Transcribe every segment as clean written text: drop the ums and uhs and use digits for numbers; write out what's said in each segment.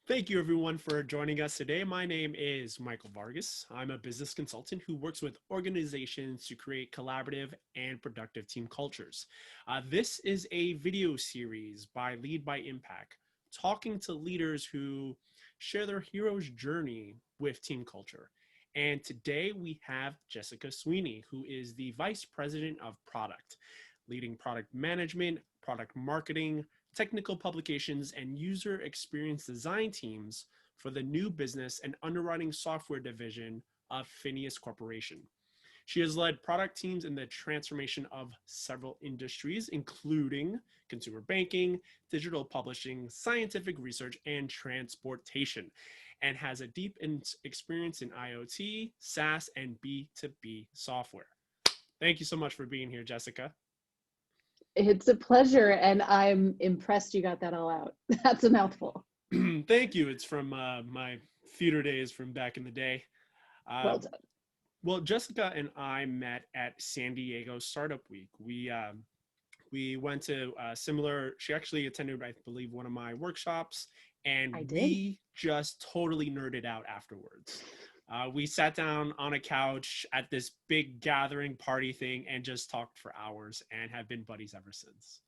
Thank you, everyone, for joining us today. My name is Michael Vargas. I'm a business consultant who works with organizations to create collaborative and productive team cultures. This is a video series by Lead by Impact, talking to leaders who share their hero's journey with team culture. And today we have Jessica Sweeney, who is the Vice President of Product, leading product management, product marketing, technical publications, and user experience design teams for the new business and underwriting software division of Phineas Corporation. She has led product teams in the transformation of several industries, including consumer banking, digital publishing, scientific research, and transportation, and has a deep experience in IoT, SaaS, and B2B software. Thank you so much for being here, Jessica. It's a pleasure, and I'm impressed you got that all out. That's a mouthful. Thank you. It's from my theater days from back in the day. Uh, Well done. well, Jessica and I met at San Diego Startup Week. We went to similar. She actually attended, I believe, one of my workshops, and I did. we just totally nerded out afterwards. We sat down on a couch at this big gathering party thing and just talked for hours and have been buddies ever since.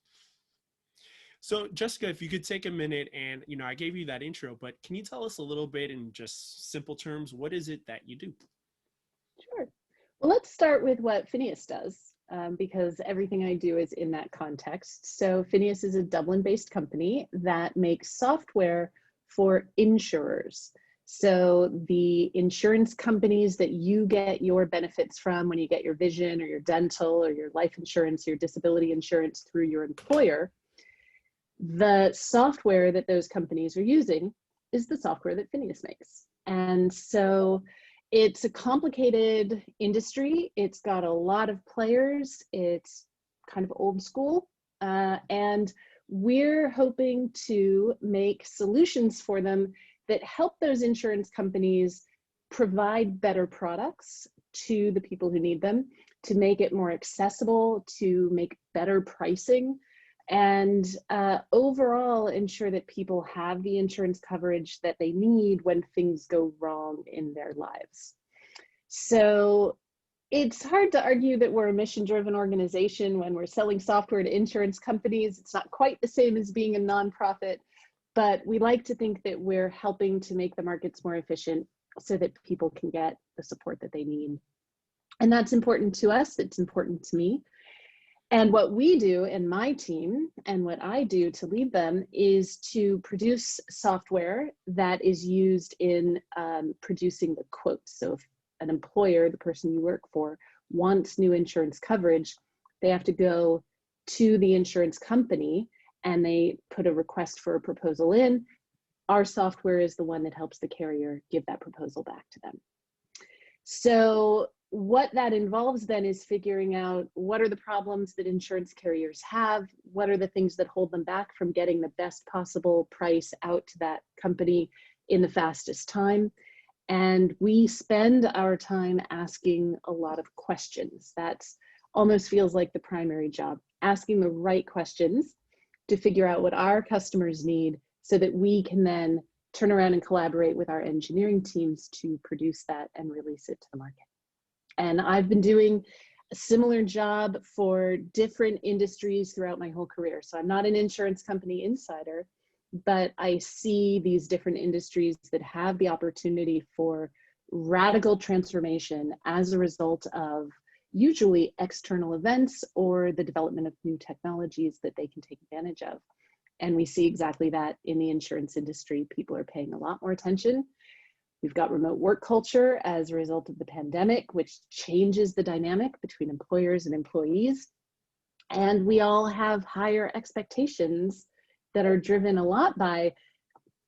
So, Jessica, if you could take a minute and, I gave you that intro, but can you tell us a little bit in just simple terms, what is it that you do? Sure. Well, let's start with what Phineas does, because everything I do is in that context. So Phineas is a Dublin-based company that makes software for insurers. So the insurance companies that you get your benefits from when you get your vision or your dental or your life insurance, your disability insurance through your employer, the software that those companies are using is the software that Phineas makes. And so it's a complicated industry. It's got a lot of players. It's kind of old school. And we're hoping to make solutions for them that help those insurance companies provide better products to the people who need them, to make it more accessible, to make better pricing, and overall ensure that people have the insurance coverage that they need when things go wrong in their lives. So it's hard to argue that we're a mission-driven organization when we're selling software to insurance companies. It's not quite the same as being a nonprofit, but we like to think that we're helping to make the markets more efficient so that people can get the support that they need. And that's important to us. It's important to me. And what we do in my team and what I do to lead them is to produce software that is used in producing the quotes. So if an employer, the person you work for, wants new insurance coverage, they have to go to the insurance company and they put a request for a proposal in. Our software is the one that helps the carrier give that proposal back to them. So what that involves then is figuring out what are the problems that insurance carriers have, what are the things that hold them back from getting the best possible price out to that company in the fastest time. And we spend our time asking a lot of questions. That's almost feels like the primary job, asking the right questions to figure out what our customers need so that we can then turn around and collaborate with our engineering teams to produce that and release it to the market. And I've been doing a similar job for different industries throughout my whole career. So I'm not an insurance company insider, but I see these different industries that have the opportunity for radical transformation as a result of usually external events or the development of new technologies that they can take advantage of. And we see exactly that in the insurance industry. People are paying a lot more attention. We've got remote work culture as a result of the pandemic, which changes the dynamic between employers and employees. And we all have higher expectations that are driven a lot by,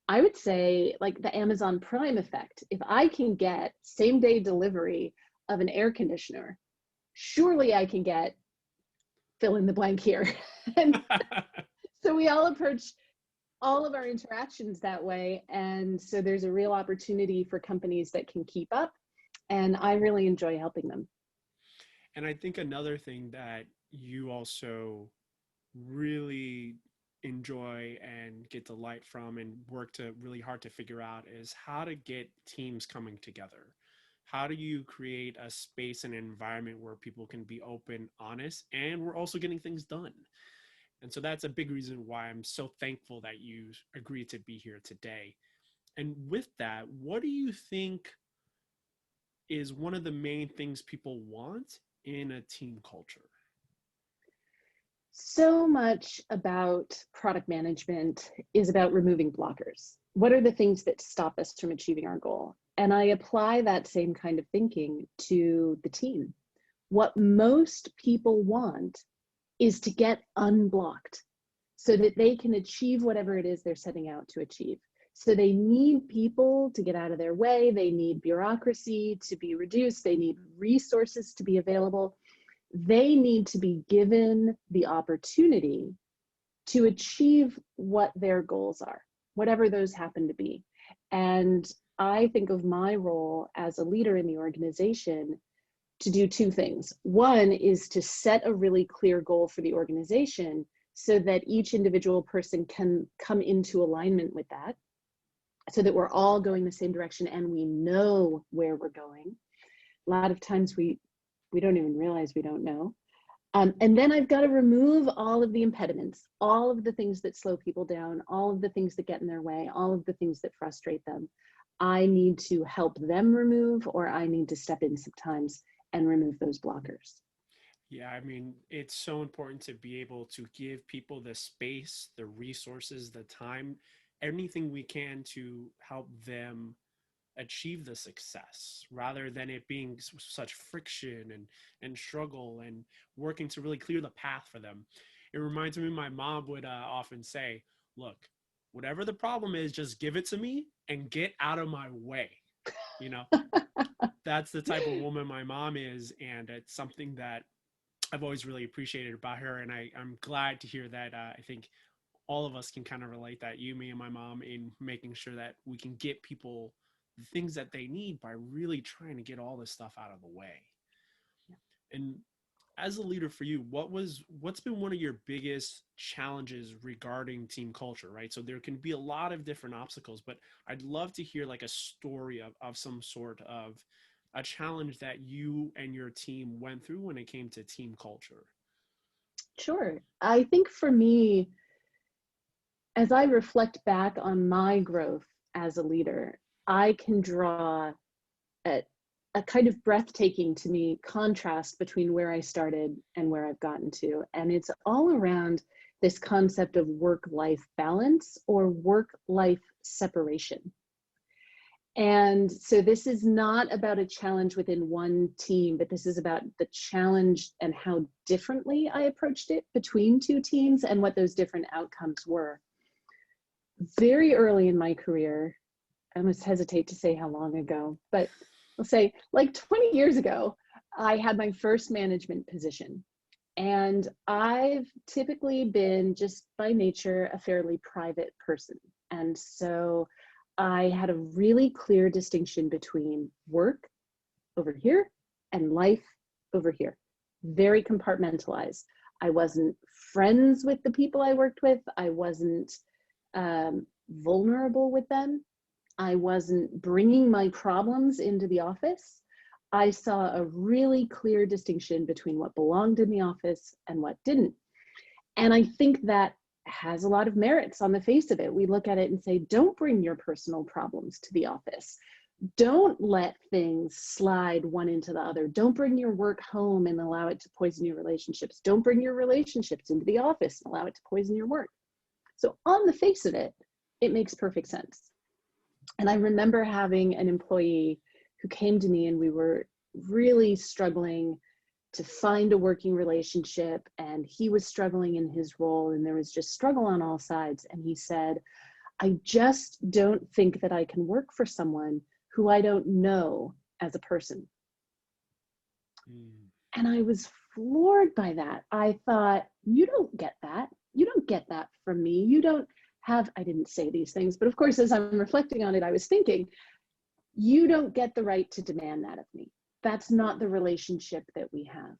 I would say, like the Amazon Prime effect. If I can get same day delivery of an air conditioner, surely I can get fill in the blank here. And so we all approach all of our interactions that way. And so there's a real opportunity for companies that can keep up. And I really enjoy helping them. And I think another thing that you also really enjoy and get delight from and work to really hard to figure out is how to get teams coming together. How do you create a space and environment where people can be open, honest, and we're also getting things done? And so that's a big reason why I'm so thankful that you agreed to be here today. And with that, what do you think is one of the main things people want in a team culture? So much about product management is about removing blockers. What are the things that stop us from achieving our goal? And I apply that same kind of thinking to the team. What most people want is to get unblocked so that they can achieve whatever it is they're setting out to achieve. So they need people to get out of their way. They need bureaucracy to be reduced. They need resources to be available. They need to be given the opportunity to achieve what their goals are, whatever those happen to be. And I think of my role as a leader in the organization to do two things. One is to set a really clear goal for the organization so that each individual person can come into alignment with that, so that we're all going the same direction and we know where we're going. A lot of times we don't even realize we don't know. And then I've got to remove all of the impediments, all of the things that slow people down, all of the things that get in their way, all of the things that frustrate them. I need to help them remove, or I need to step in sometimes and remove those blockers. Yeah, I mean, it's so important to be able to give people the space, the resources, the time, anything we can to help them achieve the success rather than it being such friction and struggle and working to really clear the path for them. It reminds me, my mom would often say, look, whatever the problem is, just give it to me and get out of my way. You know, that's the type of woman my mom is. And it's something that I've always really appreciated about her. And I'm glad to hear that. I think all of us can kind of relate that, you, me, and my mom, in making sure that we can get people the things that they need by really trying to get all this stuff out of the way. And as a leader for you, what's been one of your biggest challenges regarding team culture, right? So there can be a lot of different obstacles, but I'd love to hear like a story of some sort of a challenge that you and your team went through when it came to team culture. Sure. I think for me, as I reflect back on my growth as a leader, I can draw a, a kind of breathtaking to me contrast between where I started and where I've gotten to. And it's all around this concept of work-life balance or work-life separation. And so this is not about a challenge within one team, but this is about the challenge and how differently I approached it between two teams and what those different outcomes were. Very early in my career, I almost hesitate to say how long ago, but I'll say like 20 years ago, I had my first management position. And I've typically been, just by nature, a fairly private person. And so I had a really clear distinction between work over here and life over here. Very compartmentalized. I wasn't friends with the people I worked with. I wasn't vulnerable with them. I wasn't bringing my problems into the office. I saw a really clear distinction between what belonged in the office and what didn't. And I think that has a lot of merits on the face of it. We look at it and say, don't bring your personal problems to the office. Don't let things slide one into the other. Don't bring your work home and allow it to poison your relationships. Don't bring your relationships into the office and allow it to poison your work. So on the face of it, it makes perfect sense. And I remember having an employee who came to me, and we were really struggling to find a working relationship, and he was struggling in his role, and there was just struggle on all sides. And he said, I just don't think that I can work for someone who I don't know as a person. And I was floored by that. I thought, you don't get that. You don't get that from me. You don't have, I didn't say these things, but of course, as I'm reflecting on it, I was thinking, you don't get the right to demand that of me. That's not the relationship that we have.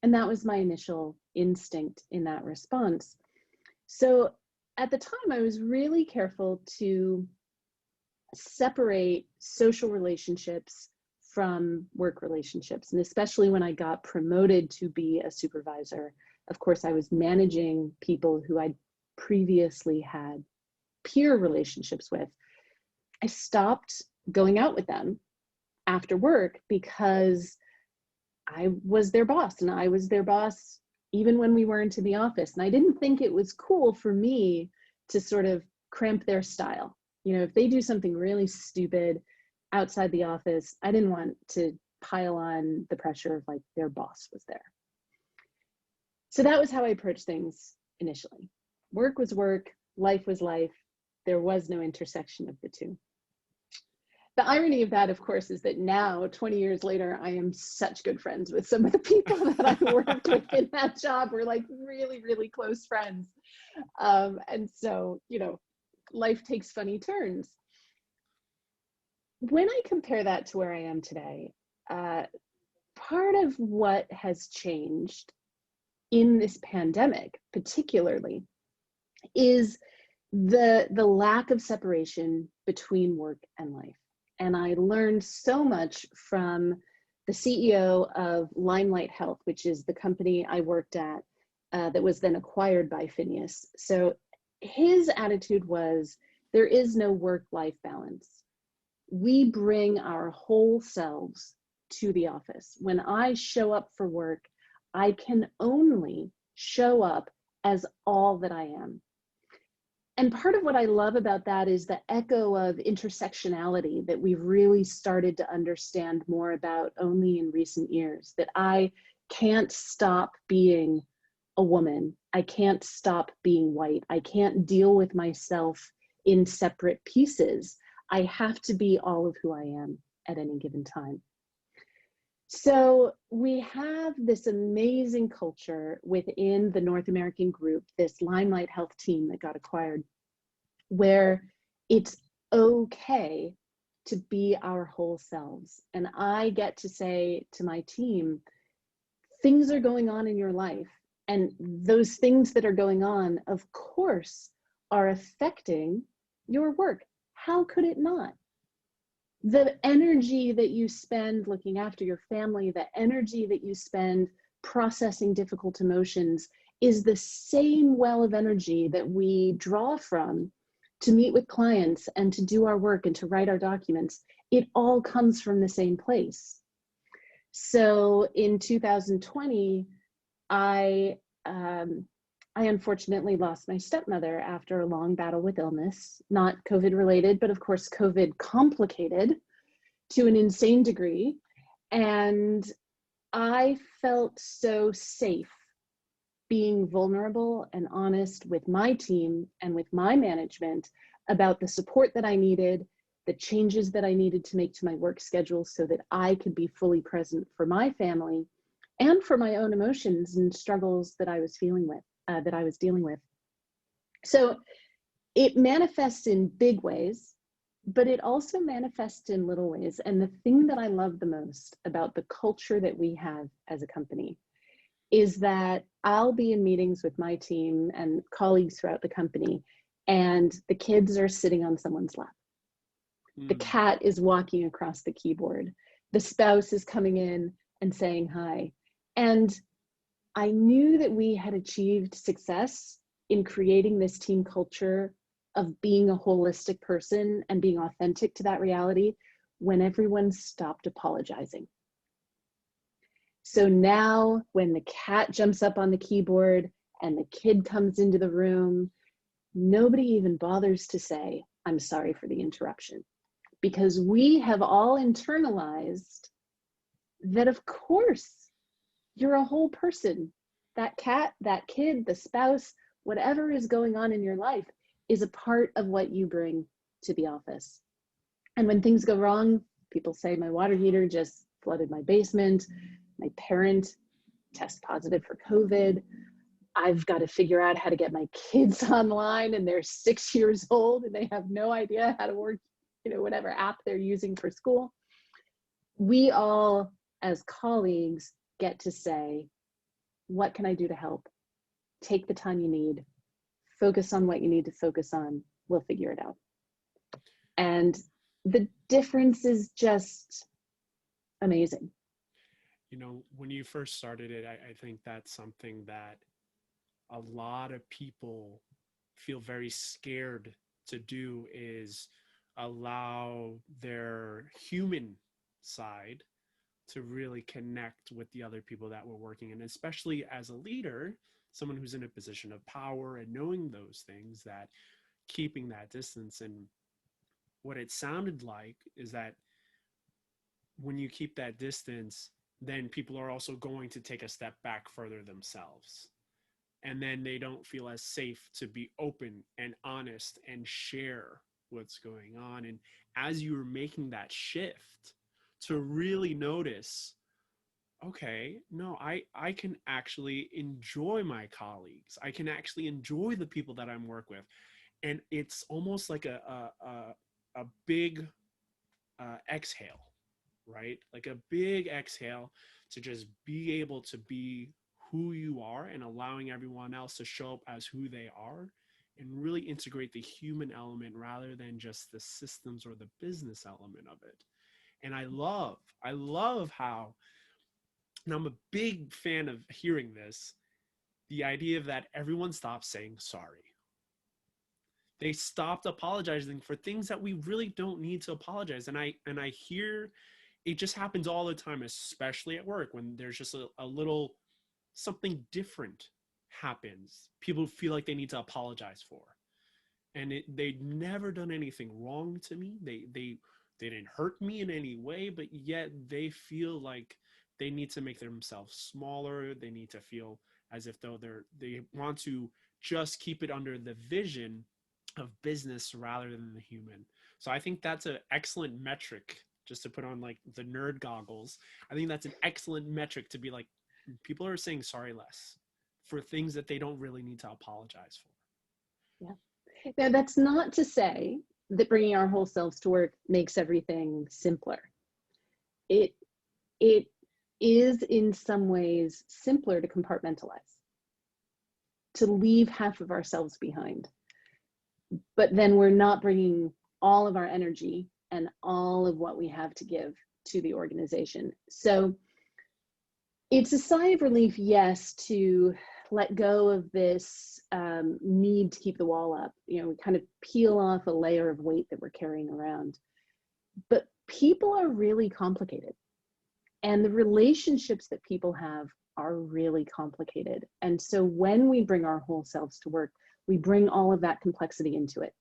And that was my initial instinct in that response. So at the time, I was really careful to separate social relationships from work relationships. And especially when I got promoted to be a supervisor, of course, I was managing people who I'd previously had peer relationships with. I stopped going out with them after work because I was their boss, and I was their boss even when we weren't in the office. And I didn't think it was cool for me to sort of cramp their style. You know, if they do something really stupid outside the office, I didn't want to pile on the pressure of like their boss was there. So that was how I approached things initially. Work was work, life was life. There was no intersection of the two. The irony of that, of course, is that now, 20 years later, I am such good friends with some of the people that I worked with in that job. We're like really, really close friends. And so, you know, life takes funny turns. When I compare that to where I am today, part of what has changed in this pandemic, particularly, is the lack of separation between work and life. And I learned so much from the CEO of Limelight Health, which is the company I worked at that was then acquired by Phineas. So his attitude was, there is no work-life balance. We bring our whole selves to the office. When I show up for work, I can only show up as all that I am. And part of what I love about that is the echo of intersectionality that we've really started to understand more about only in recent years, that I can't stop being a woman. I can't stop being white. I can't deal with myself in separate pieces. I have to be all of who I am at any given time. So we have this amazing culture within the North American group, this Limelight Health team that got acquired, where it's okay to be our whole selves. And I get to say to my team, things are going on in your life, and those things that are going on, of course, are affecting your work. How could it not? The energy that you spend looking after your family, the energy that you spend processing difficult emotions is the same well of energy that we draw from to meet with clients and to do our work and to write our documents. It all comes from the same place. So in 2020, I unfortunately lost my stepmother after a long battle with illness, not COVID related, but of course COVID complicated to an insane degree. And I felt so safe being vulnerable and honest with my team and with my management about the support that I needed, the changes that I needed to make to my work schedule so that I could be fully present for my family and for my own emotions and struggles that I was dealing with. So it manifests in big ways, but it also manifests in little ways. And the thing that I love the most about the culture that we have as a company is that I'll be in meetings with my team and colleagues throughout the company, and the kids are sitting on someone's lap. The cat is walking across the keyboard. The spouse is coming in and saying hi. And I knew that we had achieved success in creating this team culture of being a holistic person and being authentic to that reality when everyone stopped apologizing. So now when the cat jumps up on the keyboard and the kid comes into the room, nobody even bothers to say, I'm sorry for the interruption, because we have all internalized that, of course, you're a whole person. That cat, that kid, the spouse, whatever is going on in your life is a part of what you bring to the office. And when things go wrong, people say, my water heater just flooded my basement. My parent tests positive for COVID. I've got to figure out how to get my kids online, and they're 6 years old and they have no idea how to work, whatever app they're using for school. We all, as colleagues, get to say, what can I do to help? Take the time you need, focus on what you need to focus on, we'll figure it out. And the difference is just amazing. You know, when you first started it, I think that's something that a lot of people feel very scared to do, is allow their human side to really connect with the other people that we're working in, especially as a leader, someone who's in a position of power and knowing those things, that keeping that distance. And what it sounded like is that when you keep that distance, then people are also going to take a step back further themselves. And then they don't feel as safe to be open and honest and share what's going on. And as you were making that shift to really notice, okay, no, I can actually enjoy my colleagues. I can actually enjoy the people that I'm work with. And it's almost like a big exhale, right? Like a big exhale to just be able to be who you are, and allowing everyone else to show up as who they are, and really integrate the human element rather than just the systems or the business element of it. And I love how, and I'm a big fan of hearing this, the idea of that everyone stops saying sorry. They stopped apologizing for things that we really don't need to apologize. And I hear it just happens all the time, especially at work, when there's just a little something different happens. People feel like they need to apologize for, and they've never done anything wrong to me. They didn't hurt me in any way, but yet they feel like they need to make themselves smaller. They need to feel as if though they want to just keep it under the vision of business rather than the human. So I think that's an excellent metric, just to put on like the nerd goggles. I think that's an excellent metric to be like, people are saying sorry less for things that they don't really need to apologize for. Yeah. Now, that's not to say that bringing our whole selves to work makes everything simpler. It is in some ways simpler to compartmentalize, to leave half of ourselves behind. But then we're not bringing all of our energy and all of what we have to give to the organization. So it's a sigh of relief, yes, to let go of this need to keep the wall up. You know, we kind of peel off a layer of weight that we're carrying around. But people are really complicated. And the relationships that people have are really complicated. And so when we bring our whole selves to work, we bring all of that complexity into it.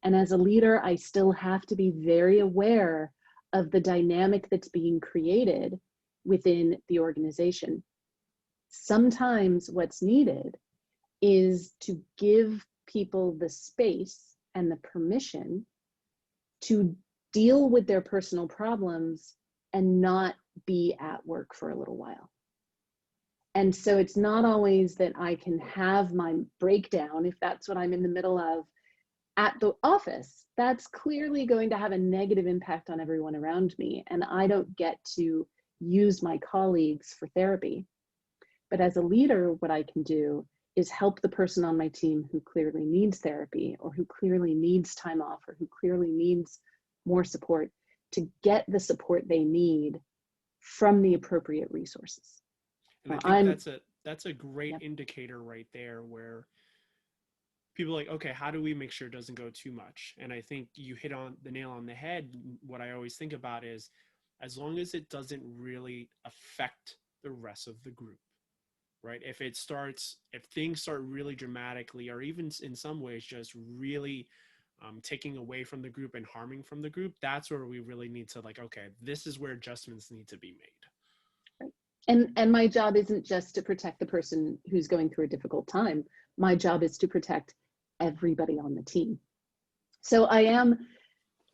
And as a leader, I still have to be very aware of the dynamic that's being created within the organization. Sometimes what's needed is to give people the space and the permission to deal with their personal problems and not be at work for a little while. And so it's not always that I can have my breakdown, if that's what I'm in the middle of, at the office. That's clearly going to have a negative impact on everyone around me, and I don't get to use my colleagues for therapy. But as a leader, what I can do is help the person on my team who clearly needs therapy, or who clearly needs time off, or who clearly needs more support, to get the support they need from the appropriate resources. And I think that's a great indicator right there, where people are like, okay, how do we make sure it doesn't go too much? And I think you hit on the nail on the head. What I always think about is, as long as it doesn't really affect the rest of the group, right? If things start really dramatically, or even in some ways just really taking away from the group and harming from the group, that's where we really need to like, okay, this is where adjustments need to be made. And my job isn't just to protect the person who's going through a difficult time. My job is to protect everybody on the team. So I am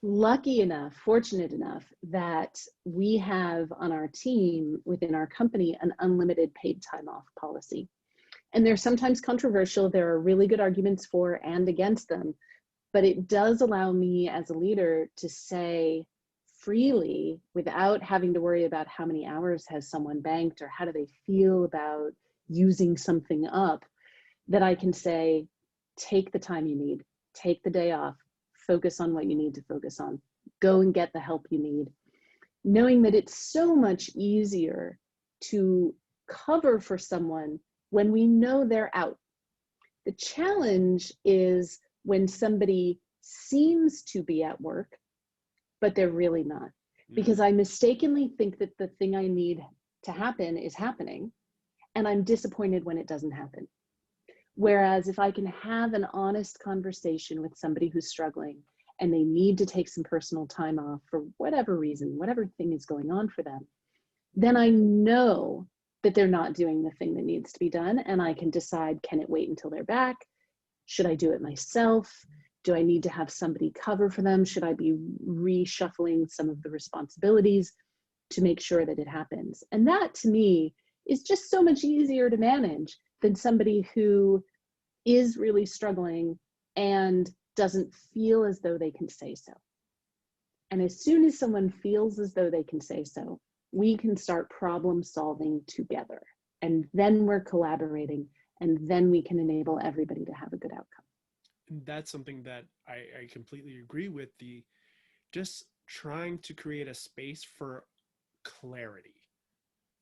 lucky enough, fortunate enough, that we have on our team, within our company, an unlimited paid time off policy. And they're sometimes controversial. There are really good arguments for and against them, but it does allow me as a leader to say freely, without having to worry about how many hours has someone banked or how do they feel about using something up, that I can say, take the time you need, take the day off, focus on what you need to focus on, go and get the help you need, knowing that it's so much easier to cover for someone when we know they're out. The challenge is when somebody seems to be at work, but they're really not, because I mistakenly think that the thing I need to happen is happening, and I'm disappointed when it doesn't happen. Whereas if I can have an honest conversation with somebody who's struggling and they need to take some personal time off for whatever reason, whatever thing is going on for them, then I know that they're not doing the thing that needs to be done, and I can decide, can it wait until they're back? Should I do it myself? Do I need to have somebody cover for them? Should I be reshuffling some of the responsibilities to make sure that it happens? And that, to me, is just so much easier to manage than somebody who is really struggling and doesn't feel as though they can say so. And as soon as someone feels as though they can say so, we can start problem solving together. And then we're collaborating, and then we can enable everybody to have a good outcome. And that's something that I completely agree with, the just trying to create a space for clarity,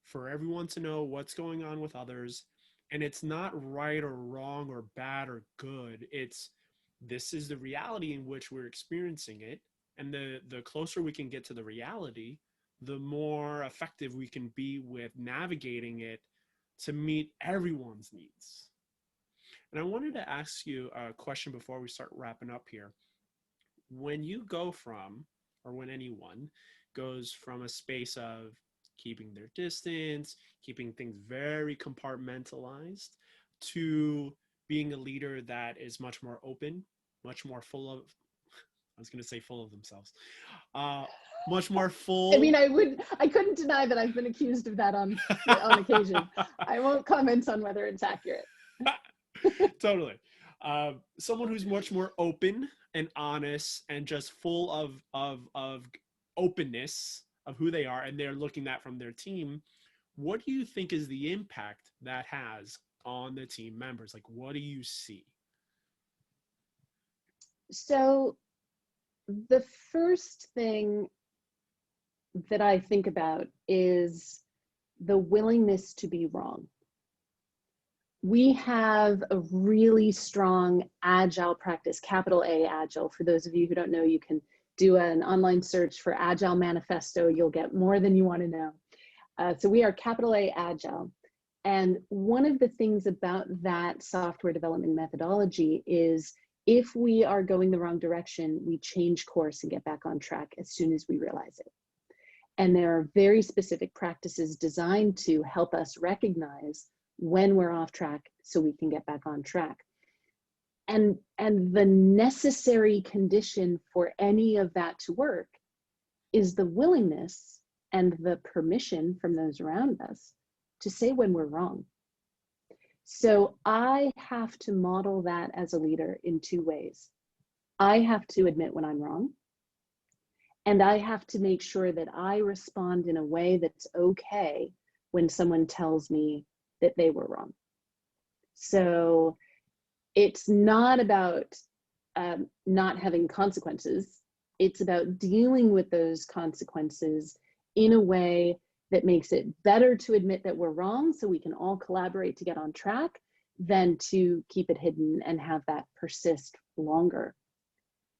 for everyone to know what's going on with others. And it's not right or wrong or bad or good. It's, this is the reality in which we're experiencing it. And the closer we can get to the reality, the more effective we can be with navigating it to meet everyone's needs. And I wanted to ask you a question before we start wrapping up here. When you go from, or when anyone goes from a space of keeping their distance, keeping things very compartmentalized, to being a leader that is much more open, much more full of, I was going to say full of themselves, much more full. I mean, I couldn't deny that I've been accused of that on occasion. I won't comment on whether it's accurate. Totally. Someone who's much more open and honest and just full of openness of who they are, and they're looking at from their team. What do you think is the impact that has on the team members? Like, what do you see? So the first thing that I think about is the willingness to be wrong. We have a really strong agile practice, capital A agile. For those of you who don't know, you can do an online search for Agile Manifesto. You'll get more than you want to know. So we are capital A agile. And one of the things about that software development methodology is if we are going the wrong direction, we change course and get back on track as soon as we realize it. And there are very specific practices designed to help us recognize when we're off track so we can get back on track. And the necessary condition for any of that to work is the willingness and the permission from those around us to say when we're wrong. So I have to model that as a leader in two ways. I have to admit when I'm wrong, and I have to make sure that I respond in a way that's okay when someone tells me that they were wrong. So it's not about not having consequences. It's about dealing with those consequences in a way that makes it better to admit that we're wrong so we can all collaborate to get on track than to keep it hidden and have that persist longer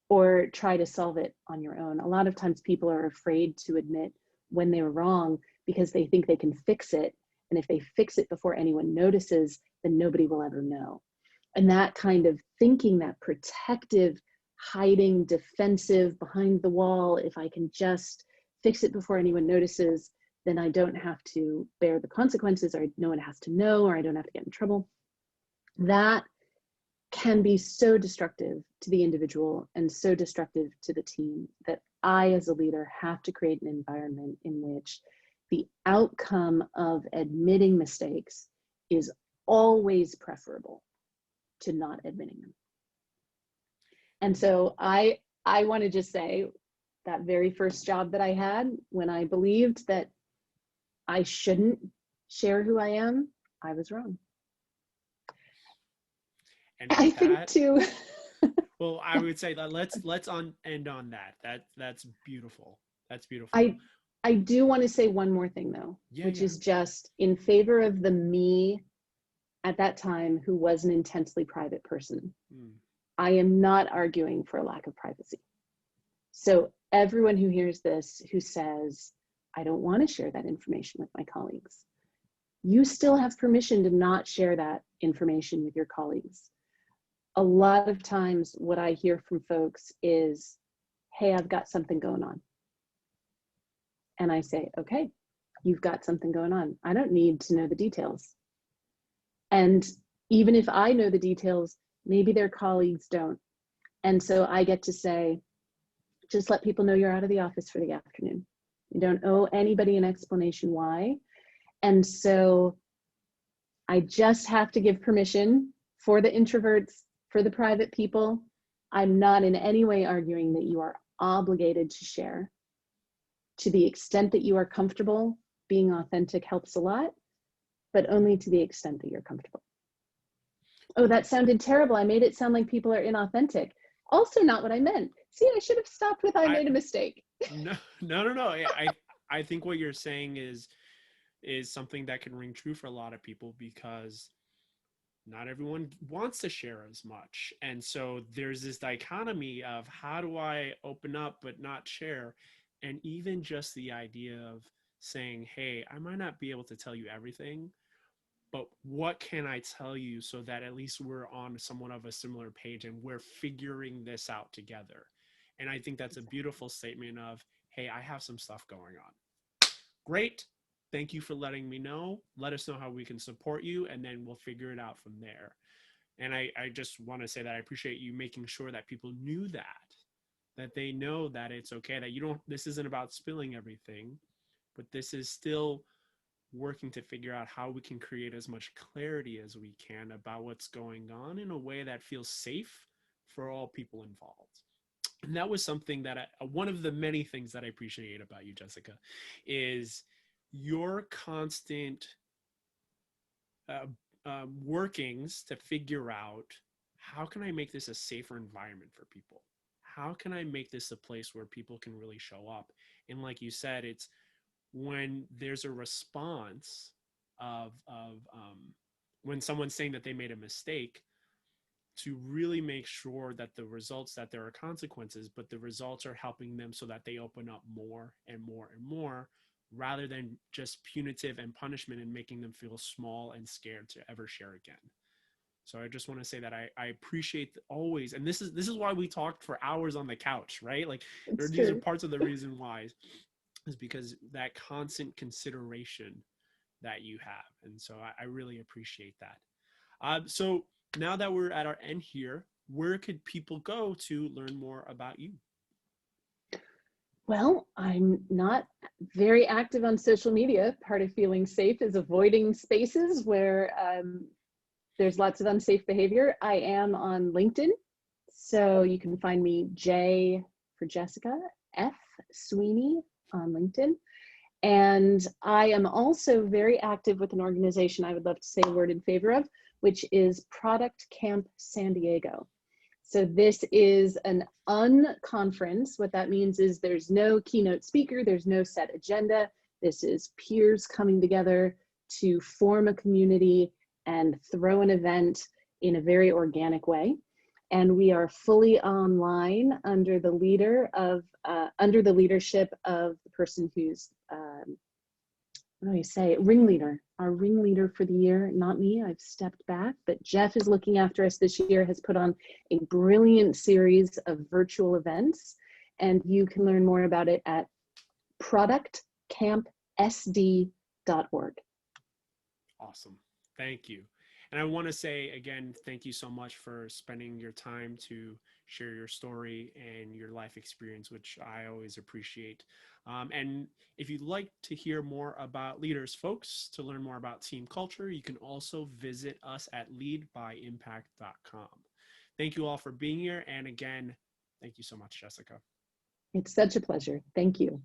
or try to solve it on your own. A lot of times people are afraid to admit when they were wrong because they think they can fix it. And if they fix it before anyone notices, then nobody will ever know. And that kind of thinking, that protective, hiding, defensive, behind the wall, if I can just fix it before anyone notices, then I don't have to bear the consequences, or no one has to know, or I don't have to get in trouble. That can be so destructive to the individual and so destructive to the team that I, as a leader, have to create an environment in which the outcome of admitting mistakes is always preferable to not admitting them. And so I want to just say that very first job that I had, when I believed that I shouldn't share who I am, I was wrong. And I with think that, too. well, I would say that let's on end on that. That's beautiful. That's beautiful. I I do want to say one more thing though, Yeah, which yeah. is just in favor of the me at that time who was an intensely private person. Mm, I am not arguing for a lack of privacy. So everyone who hears this who says, I don't want to share that information with my colleagues, you still have permission to not share that information with your colleagues. A lot of times what I hear from folks is, hey, I've got something going on. And I say, okay, you've got something going on. I don't need to know the details. And even if I know the details, maybe their colleagues don't. And so I get to say, just let people know you're out of the office for the afternoon. You don't owe anybody an explanation why. And so I just have to give permission for the introverts, for the private people. I'm not in any way arguing that you are obligated to share. To the extent that you are comfortable, being authentic helps a lot, but only to the extent that you're comfortable. Oh, that sounded terrible. I made it sound like people are inauthentic. Also not what I meant. See, I should have stopped with I I made a mistake. no no no no. I think what you're saying is something that can ring true for a lot of people because not everyone wants to share as much. And so there's this dichotomy of how do I open up but not share? And even just the idea of saying, hey, I might not be able to tell you everything, but what can I tell you so that at least we're on somewhat of a similar page and we're figuring this out together. And I think that's a beautiful statement of, hey, I have some stuff going on. Great. Thank you for letting me know. Let us know how we can support you, and then we'll figure it out from there. And I just want to say that I appreciate you making sure that people knew that they know that it's okay, that you don't, this isn't about spilling everything, but this is still working to figure out how we can create as much clarity as we can about what's going on in a way that feels safe for all people involved. And that was something that one of the many things that I appreciate about you, Jessica, is your constant uh, workings to figure out how can I make this a safer environment for people? How can I make this a place where people can really show up? And like you said, it's when there's a response of when someone's saying that they made a mistake, to really make sure that the results, that there are consequences, but the results are helping them so that they open up more and more and more, rather than just punitive and punishment and making them feel small and scared to ever share again. So I just want to say that I appreciate always, and this is why we talked for hours on the couch, right? Like It's these are true. parts of the reason why, is because that constant consideration that you have, and so I really appreciate that. So now that we're at our end here, where could people go to learn more about you? Well, I'm not very active on social media. Part of feeling safe is avoiding spaces where there's lots of unsafe behavior. I am on LinkedIn. So you can find me J for Jessica, F Sweeney on LinkedIn. And I am also very active with an organization I would love to say a word in favor of, which is Product Camp San Diego. So this is an unconference. What that means is there's no keynote speaker, there's no set agenda. This is peers coming together to form a community and throw an event in a very organic way. And we are fully online under the leadership of the person who's what do I say, ringleader, our ringleader for the year, not me, I've stepped back, but Jeff is looking after us this year, has put on a brilliant series of virtual events, and you can learn more about it at productcampsd.org. Awesome. Thank you. And I want to say again, thank you so much for spending your time to share your story and your life experience, which I always appreciate. And if you'd like to hear more about leaders, folks, to learn more about team culture, you can also visit us at leadbyimpact.com. Thank you all for being here. And again, thank you so much, Jessica. It's such a pleasure. Thank you.